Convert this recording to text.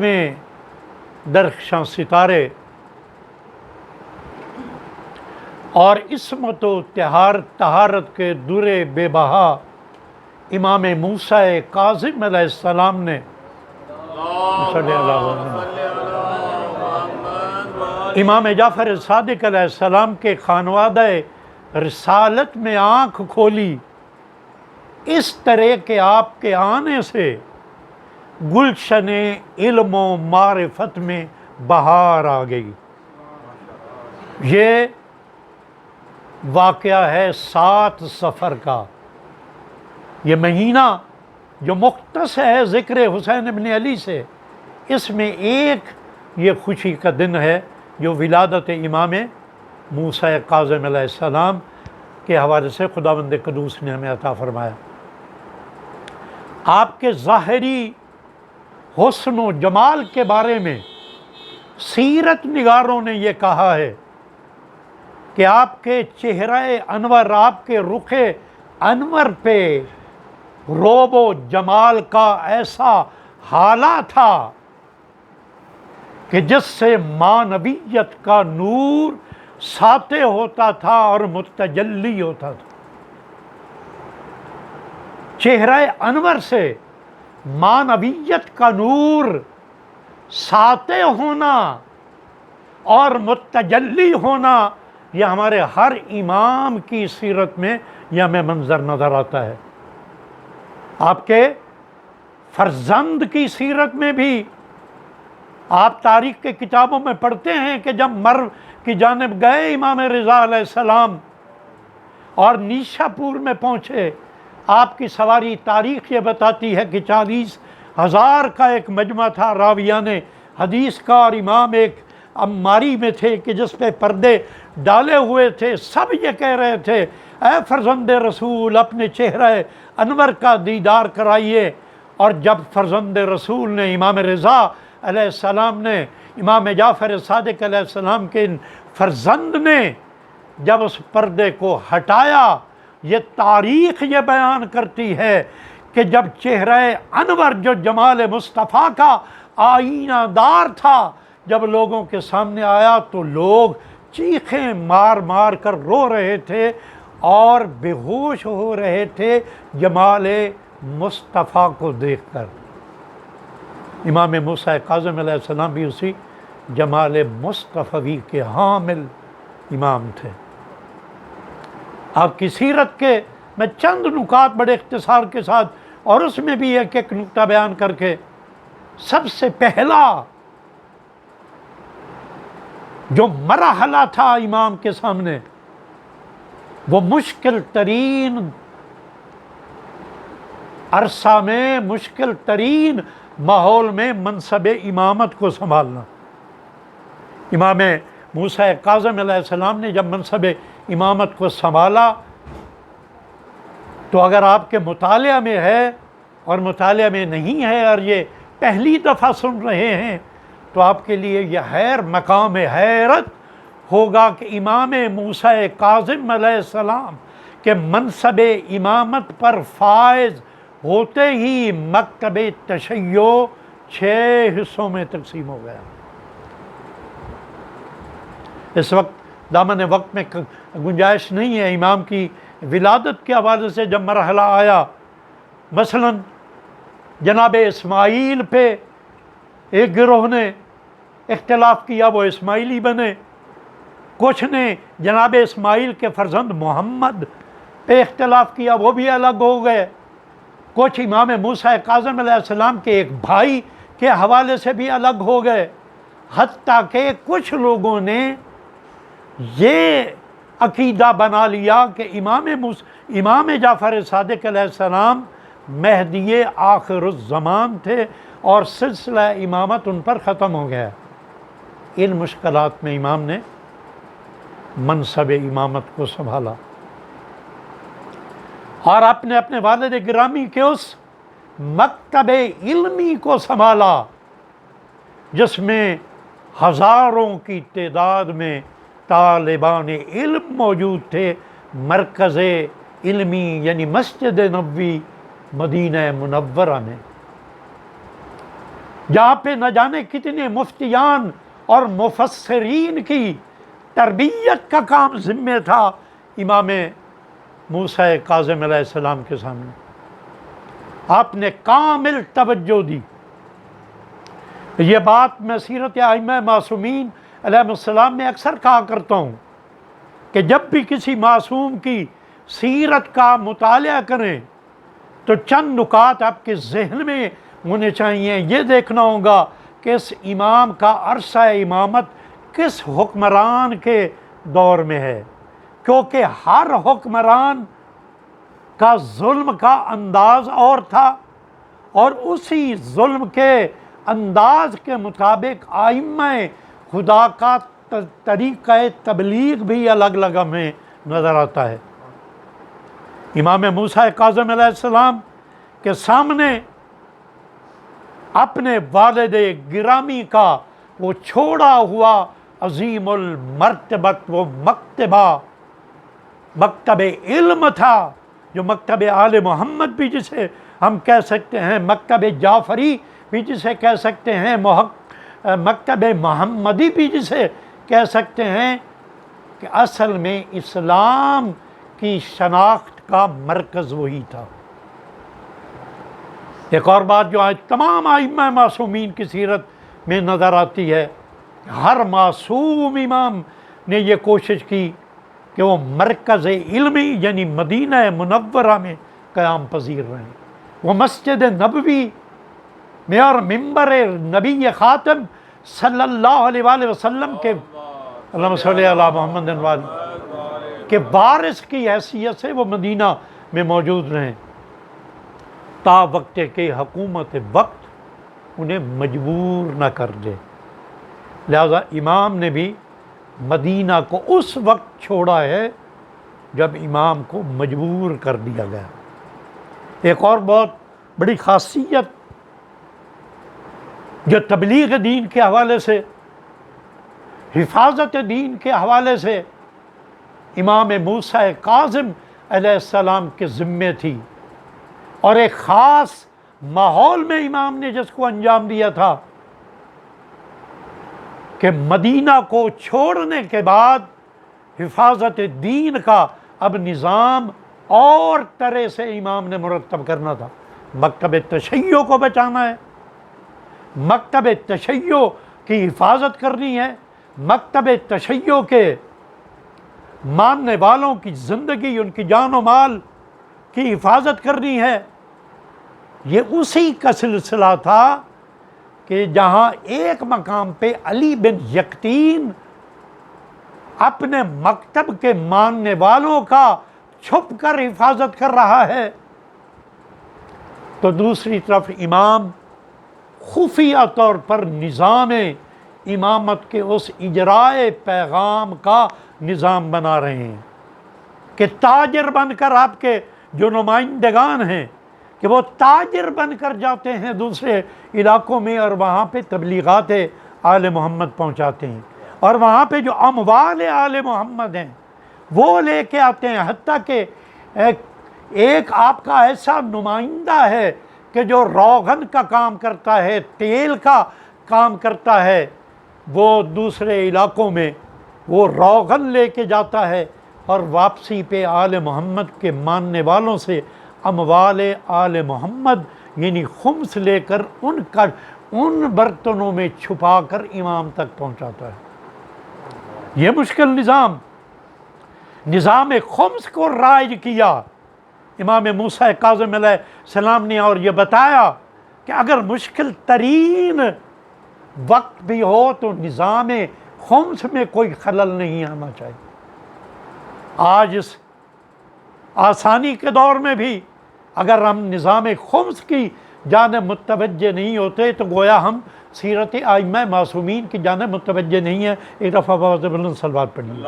میں درخشاں ستارے اور عصمت و طہارت کے درے بے بہا امام موسیٰ کاظم علیہ السلام نے امام جعفر صادق علیہ السلام کے خانوادہ رسالت میں آنکھ کھولی، اس طرح کہ آپ کے آنے سے گلشن علم و معرفت میں بہار آ گئی۔ یہ واقعہ ہے 7 صفر کا۔ یہ مہینہ جو مختص ہے ذکر حسین ابن علی سے، اس میں ایک یہ خوشی کا دن ہے جو ولادت امام موسیٰ کاظم علیہ السلام کے حوالے سے خداوند قدوس نے ہمیں عطا فرمایا۔ آپ کے ظاہری حسن و جمال کے بارے میں سیرت نگاروں نے یہ کہا ہے کہ آپ کے چہرہ انور، آپ کے رخ انور پہ روب و جمال کا ایسا ہالہ تھا کہ جس سے معنویت کا نور ساطع ہوتا تھا اور متجلی ہوتا تھا۔ چہرہ انور سے معنویت کا نور ساطع ہونا اور متجلی ہونا، یہ ہمارے ہر امام کی سیرت میں یہ ہمیں منظر نظر آتا ہے۔ آپ کے فرزند کی سیرت میں بھی آپ تاریخ کے کتابوں میں پڑھتے ہیں کہ جب مرو کی جانب گئے امام رضا علیہ السلام اور نیشا پور میں پہنچے، آپ کی سواری تاریخ یہ بتاتی ہے کہ 40,000 کا ایک مجمع تھا راویان حدیث کا، اور امام ایک عماری میں تھے کہ جس پہ پردے ڈالے ہوئے تھے۔ سب یہ کہہ رہے تھے، اے فرزند رسول اپنے چہرہ انور کا دیدار کرائیے۔ اور جب فرزند رسول نے، امام رضا علیہ السلام نے، امام جعفر صادق علیہ السلام کے فرزند نے جب اس پردے کو ہٹایا، یہ تاریخ یہ بیان کرتی ہے کہ جب چہرہ انور جو جمال مصطفیٰ کا آئینہ دار تھا، جب لوگوں کے سامنے آیا تو لوگ چیخیں مار مار کر رو رہے تھے اور بے ہوش ہو رہے تھے جمال مصطفیٰ کو دیکھ کر۔ امام موسیٰ کاظم علیہ السلام بھی اسی جمال مصطفی کے حامل امام تھے۔ آپ کی سیرت کے میں چند نکات بڑے اختصار کے ساتھ، اور اس میں بھی ایک ایک نکتہ بیان کر کے، سب سے پہلا جو مرحلہ تھا امام کے سامنے، وہ مشکل ترین عرصہ میں، مشکل ترین ماحول میں منصب امامت کو سنبھالنا۔ امام موسیٰ کاظم علیہ السلام نے جب منصب امامت کو سنبھالا تو اگر آپ کے مطالعہ میں ہے اور مطالعہ میں نہیں ہے اور یہ پہلی دفعہ سن رہے ہیں، تو آپ کے لیے یہ مقام حیرت ہوگا کہ امام موسیٰ کاظم علیہ السلام کے منصب امامت پر فائز ہوتے ہی مکتب تشیع 6 حصوں میں تقسیم ہو گیا۔ اس وقت دامن وقت میں گنجائش نہیں ہے امام کی ولادت کے حوالے سے جب مرحلہ آیا، مثلا جناب اسماعیل پہ ایک گروہ نے اختلاف کیا، وہ اسماعیلی بنے۔ کچھ نے جناب اسماعیل کے فرزند محمد پہ اختلاف کیا، وہ بھی الگ ہو گئے۔ کچھ امام موسیٰ کاظم علیہ السلام کے ایک بھائی کے حوالے سے بھی الگ ہو گئے، حتیٰ کہ کچھ لوگوں نے یہ عقیدہ بنا لیا کہ امام جعفر صادق علیہ السلام مہدی آخر الزمان تھے اور سلسلہ امامت ان پر ختم ہو گیا۔ ان مشکلات میں امام نے منصب امامت کو سنبھالا اور اپنے والد گرامی کے اس مکتب علمی کو سنبھالا جس میں ہزاروں کی تعداد میں طالبان علم موجود تھے۔ مرکز علمی یعنی مسجد نبوی مدینہ منورہ میں۔ جہاں پہ نہ جانے کتنے مفتیان اور مفسرین کی تربیت کا کام ذمہ تھا امام موسیٰ کاظم علیہ السلام کے سامنے. آپ نے کامل توجہ دی. یہ بات میں سیرت ائمہ معصومین علیہ السلام میں اکثر کہا کرتا ہوں کہ جب بھی کسی معصوم کی سیرت کا مطالعہ کریں تو چند نکات آپ کے ذہن میں ہونے چاہیے. یہ دیکھنا ہوگا کہ اس امام کا عرصہ امامت کس حکمران کے دور میں ہے، کیونکہ ہر حکمران کا ظلم کا انداز اور تھا، اور اسی ظلم کے انداز کے مطابق ائمہ خدا کا طریقہ تبلیغ بھی الگ الگ ہمیں نظر آتا ہے. امام موسیٰ کاظم علیہ السلام کے سامنے اپنے والد گرامی کا وہ چھوڑا ہوا عظیم المرتبت وہ مکتب علم تھا، جو مکتب آل محمد بھی جسے ہم کہہ سکتے ہیں، مکتب جعفری بھی جسے کہہ سکتے ہیں، مکتب محمدی بھی جسے کہہ سکتے ہیں، کہ اصل میں اسلام کی شناخت کا مرکز وہی تھا. ایک اور بات جو آج تمام ائمہ معصومین کی سیرت میں نظر آتی ہے، ہر معصوم امام نے یہ کوشش کی کہ وہ مرکز علمی یعنی مدینہ منورہ میں قیام پذیر رہیں. وہ مسجد نبوی میں اور ممبر نبی خاتم صلی اللہ علیہ وآلہ وسلم کے اللہم صلی علی محمد کے وارث کی حیثیت سے وہ مدینہ میں موجود رہیں تا وقت کہ حکومت وقت انہیں مجبور نہ کر دے. لہذا امام نے بھی مدینہ کو اس وقت چھوڑا ہے جب امام کو مجبور کر دیا گیا. ایک اور بہت بڑی خاصیت جو تبلیغ دین کے حوالے سے، حفاظت دین کے حوالے سے امام موسیٰ کاظم علیہ السلام کے ذمے تھی، اور ایک خاص ماحول میں امام نے جس کو انجام دیا تھا کہ مدینہ کو چھوڑنے کے بعد حفاظت دین کا اب نظام اور طرح سے امام نے مرتب کرنا تھا. مکتب تشیع کو بچانا ہے، مکتب تشیع کی حفاظت کرنی ہے، مکتب تشیع کے ماننے والوں کی زندگی، ان کی جان و مال کی حفاظت کرنی ہے. یہ اسی کا سلسلہ تھا کہ جہاں ایک مقام پہ علی بن یقطین اپنے مکتب کے ماننے والوں کا چھپ کر حفاظت کر رہا ہے، تو دوسری طرف امام خفیہ طور پر نظام امامت کے اس اجرائے پیغام کا نظام بنا رہے ہیں کہ تاجر بن کر آپ کے جو نمائندگان ہیں کہ وہ تاجر بن کر جاتے ہیں دوسرے علاقوں میں اور وہاں پہ تبلیغات آل محمد پہنچاتے ہیں، اور وہاں پہ جو اموال آل محمد ہیں وہ لے کے آتے ہیں. حتیٰ کہ ایک آپ کا ایسا نمائندہ ہے کہ جو روغن کا کام کرتا ہے، تیل کا کام کرتا ہے، وہ دوسرے علاقوں میں وہ روغن لے کے جاتا ہے اور واپسی پہ آل محمد کے ماننے والوں سے اموال آل محمد یعنی خمس لے کر ان برتنوں میں چھپا کر امام تک پہنچاتا ہے. یہ مشکل نظام خمس کو رائج کیا امام موسیٰ کاظم علیہ السلام نے، اور یہ بتایا کہ اگر مشکل ترین وقت بھی ہو تو نظام خمس میں کوئی خلل نہیں آنا چاہیے. آج اس آسانی کے دور میں بھی اگر ہم نظام خمس کی جانب متوجہ نہیں ہوتے تو گویا ہم سیرت ائمہ معصومین کی جانب متوجہ نہیں ہیں. ایک دفعہ بلند صلوات پڑھیے.